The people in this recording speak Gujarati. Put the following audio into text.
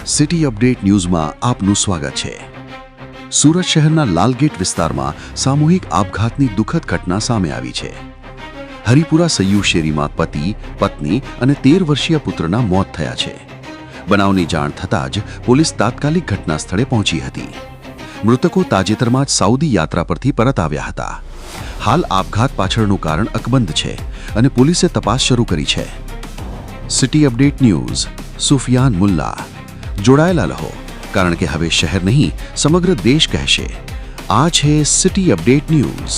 સિટી અપડેટ ન્યૂઝમાં આપનું સ્વાગત છે। સુરત શહેરના લાલગેટ વિસ્તારમાં સામૂહિક આપઘાતની દુઃખદ ઘટના સામે આવી છે। હરિપુરા સૈયુ શેરીમાં પતિ, પત્ની અને 13 વર્ષીય પુત્રના મોત થયા છે। બનાવની જાણ થતાં જ પોલીસ તાત્કાલિક ઘટના સ્થળે પહોંચી હતી। મૃતકો તાજેતરમાં જ સાઉદી યાત્રા પરથી પરત આવ્યા હતા। હાલ આપઘાત પાછળનું કારણ અકબંધ છે અને પોલીસે તપાસ શરૂ કરી છે। City update news Sufiyan Mulla. જોડાયેલા રહો, કારણ કે હવે શહેર નહીં સમગ્ર દેશ કહેશે, આ છે સિટી અપડેટ ન્યૂઝ।